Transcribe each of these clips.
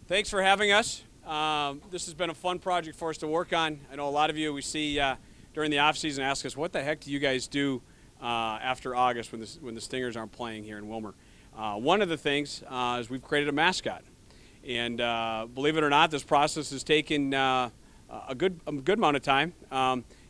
Thanks for having us. This has been a fun project for us to work on. I know a lot of you we see during the off season ask us, what the heck do you guys do after August when the Stingers aren't playing here in Willmar? One of the things is we've created a mascot. And believe it or not, this process has taken a good amount of time.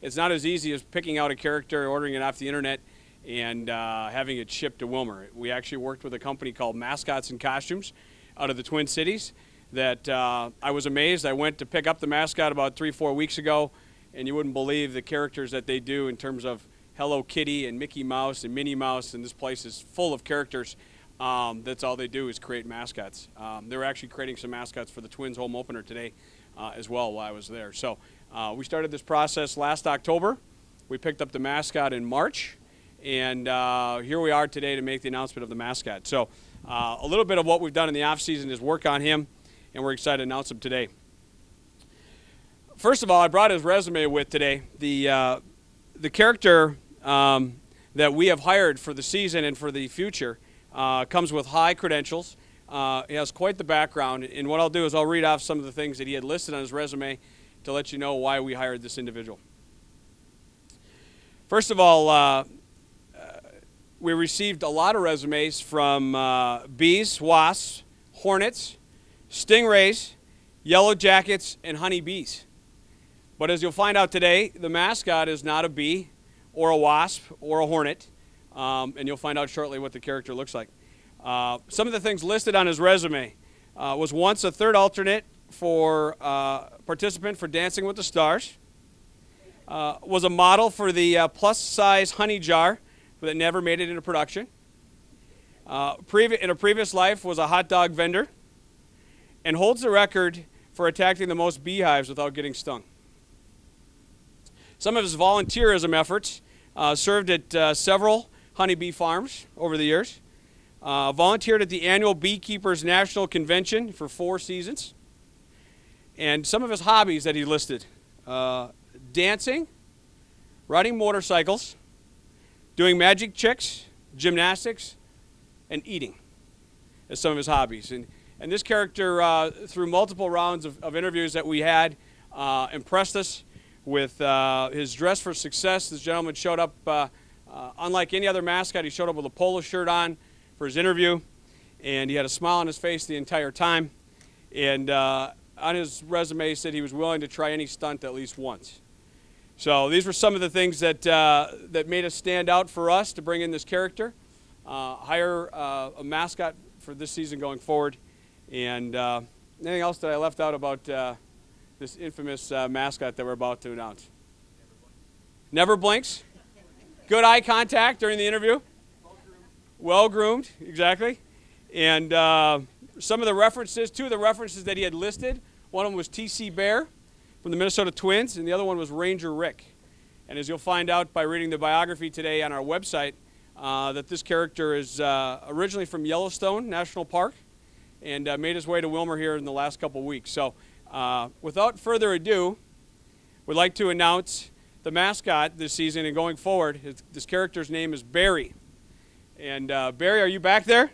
It's not as easy as picking out a character, ordering it off the internet, and having it shipped to Willmar. We actually worked with a company called Mascots and Costumes out of the Twin Cities that I was amazed. I went to pick up the mascot about 3-4 weeks ago, and you wouldn't believe the characters that they do in terms of Hello Kitty and Mickey Mouse and Minnie Mouse, and this place is full of characters. That's all they do is create mascots. They were actually creating some mascots for the Twins home opener today as well while I was there. So we started this process last October. We picked up the mascot in March, and here we are today to make the announcement of the mascot. So a little bit of what we've done in the off season is work on him, and we're excited to announce him today. First of all, I brought his resume with today. The character that we have hired for the season and for the future comes with high credentials. He has quite the background, and what I'll do is I'll read off some of the things that he had listed on his resume to let you know why we hired this individual. First of all, we received a lot of resumes from bees, wasps, hornets, stingrays, yellow jackets, and honeybees. But as you'll find out today, the mascot is not a bee or a wasp or a hornet, and you'll find out shortly what the character looks like. Some of the things listed on his resume was once a third alternate for participant for Dancing with the Stars, was a model for the plus-size honey jar that never made it into production. In a previous life was a hot dog vendor, and holds the record for attacking the most beehives without getting stung. Some of his volunteerism efforts served at several honeybee farms over the years. Volunteered at the annual Beekeepers National Convention for 4 seasons. And some of his hobbies that he listed: dancing, riding motorcycles, doing magic tricks, gymnastics, and eating as some of his hobbies. And this character, through multiple rounds of interviews that we had, impressed us with his dress for success. This gentleman showed up, unlike any other mascot, he showed up with a polo shirt on for his interview, and he had a smile on his face the entire time. And on his resume, he said he was willing to try any stunt at least once. So these were some of the things that that made us stand out for us to bring in this character, hire a mascot for this season going forward. And anything else that I left out about this infamous mascot that we're about to announce? Never blinks. Good eye contact during the interview. Well-groomed, exactly. And some of the references, 2 of the references that he had listed, one of them was T.C. Bear from the Minnesota Twins, and the other one was Ranger Rick. And as you'll find out by reading the biography today on our website, that this character is originally from Yellowstone National Park and made his way to Willmar here in the last couple weeks. So without further ado, we'd like to announce the mascot this season and going forward. This character's name is Barry. And Barry, are you back there?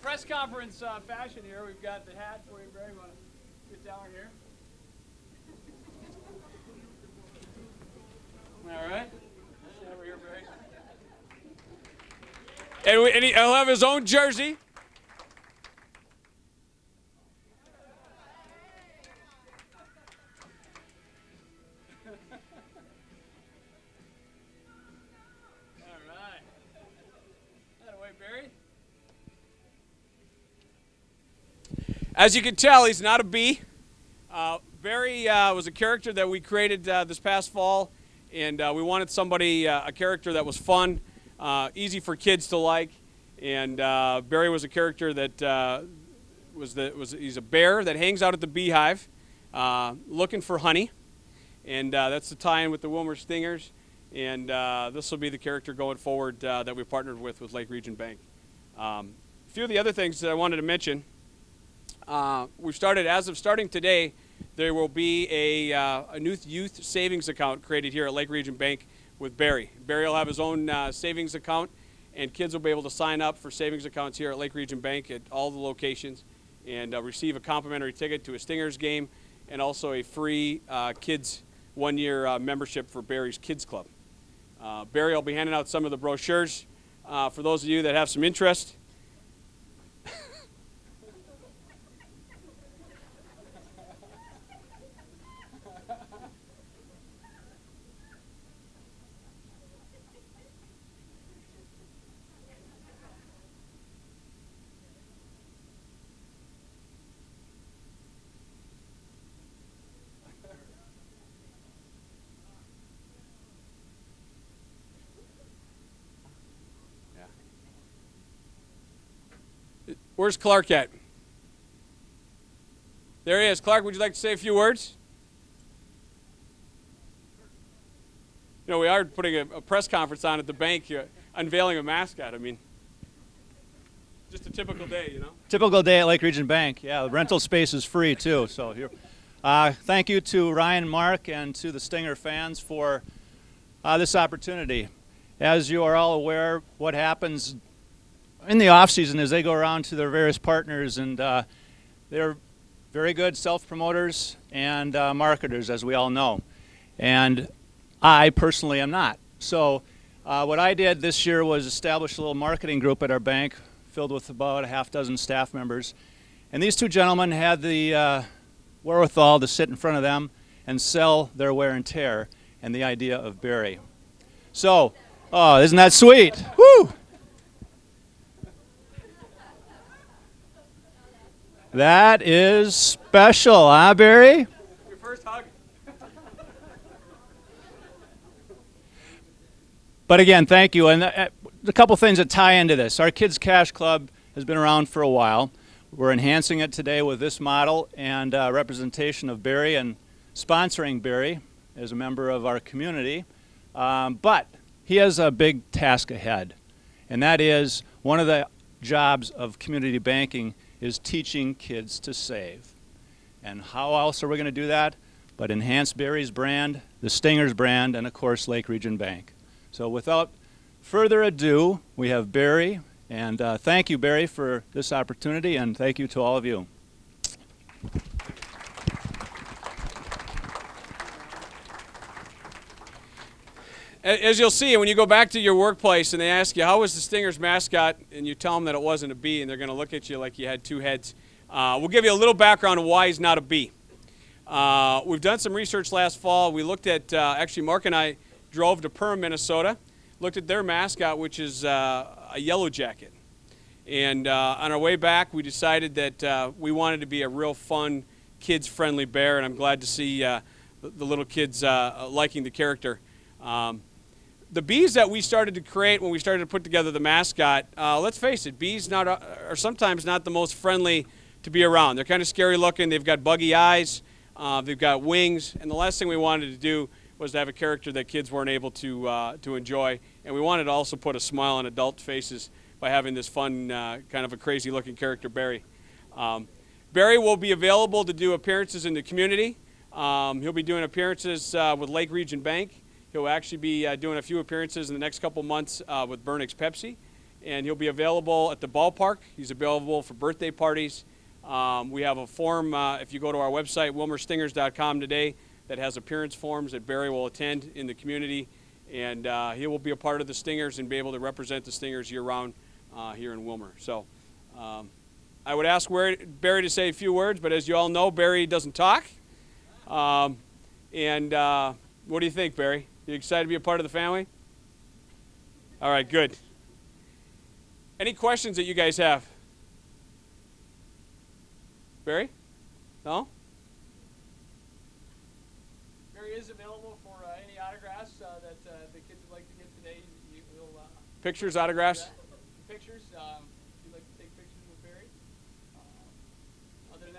Press conference fashion here. We've got the hat for you, Barry. You want to get down here? All right. Over here, Barry. And he'll have his own jersey. All right. That away, Barry. As you can tell, he's not a bee. Barry was a character that we created this past fall, and we wanted somebody, a character that was fun, easy for kids to like, and Barry was a character that he's a bear that hangs out at the beehive looking for honey. And that's the tie-in with the Willmar Stingers. And this will be the character going forward that we partnered with Lake Region Bank. A few of the other things that I wanted to mention. We've started, as of starting today, there will be a new youth savings account created here at Lake Region Bank with Barry. Barry will have his own savings account, and kids will be able to sign up for savings accounts here at Lake Region Bank at all the locations and receive a complimentary ticket to a Stingers game and also a free kids one-year membership for Barry's Kids Club. Barry will be handing out some of the brochures for those of you that have some interest. Where's Clark at? There he is. Clark, would you like to say a few words? You know, we are putting a press conference on at the bank here, unveiling a mascot. I mean, just a typical day, you know? Typical day at Lake Region Bank. Yeah, the rental space is free, too. So here, thank you to Ryan, Mark, and to the Stinger fans for this opportunity. As you are all aware, what happens in the off season is they go around to their various partners, and they're very good self-promoters and marketers, as we all know. And I personally am not. So what I did this year was establish a little marketing group at our bank filled with about a half-dozen staff members. And these two gentlemen had the wherewithal to sit in front of them and sell their wear and tear and the idea of Barry. So, oh, isn't that sweet? Woo! That is special, huh, Barry? Your first hug. But again, thank you. And a couple things that tie into this. Our Kids Cash Club has been around for a while. We're enhancing it today with this model and representation of Barry and sponsoring Barry as a member of our community. But he has a big task ahead. And that is one of the jobs of community banking is teaching kids to save. And how else are we going to do that but enhance Barry's brand, the Stingers brand, and of course Lake Region Bank. So without further ado, we have Barry, and thank you, Barry, for this opportunity, and thank you to all of you. As you'll see, when you go back to your workplace and they ask you, how was the Stingers mascot, and you tell them that it wasn't a bee, and they're going to look at you like you had two heads. We'll give you a little background on why he's not a bee. We've done some research last fall. We looked at, actually Mark and I drove to Perham, Minnesota, looked at their mascot, which is a yellow jacket. And on our way back, we decided that we wanted to be a real fun, kids-friendly bear, and I'm glad to see the little kids liking the character. The bees that we started to create when we started to put together the mascot, let's face it, bees are sometimes not the most friendly to be around. They're kind of scary looking. They've got buggy eyes. They've got wings. And the last thing we wanted to do was to have a character that kids weren't able to enjoy. And we wanted to also put a smile on adult faces by having this fun, kind of a crazy looking character, Barry. Barry will be available to do appearances in the community. He'll be doing appearances with Lake Region Bank. He'll actually be doing a few appearances in the next couple months with Burnix Pepsi. And he'll be available at the ballpark. He's available for birthday parties. We have a form, if you go to our website, willmarstingers.com today, that has appearance forms that Barry will attend in the community. And he will be a part of the Stingers and be able to represent the Stingers year-round here in Willmar. So I would ask Barry to say a few words, but as you all know, Barry doesn't talk. What do you think, Barry? You excited to be a part of the family? All right, good. Any questions that you guys have? Barry? No? Barry is available for any autographs that the kids would like to get today. Pictures, autographs? Pictures. If you'd like to take pictures with Barry.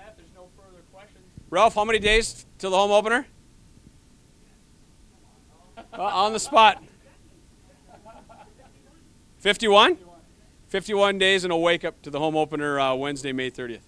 that, there's no further questions. Ralph, how many days till the home opener? On the spot. 51? 51 days and a wake up to the home opener Wednesday, May 30th.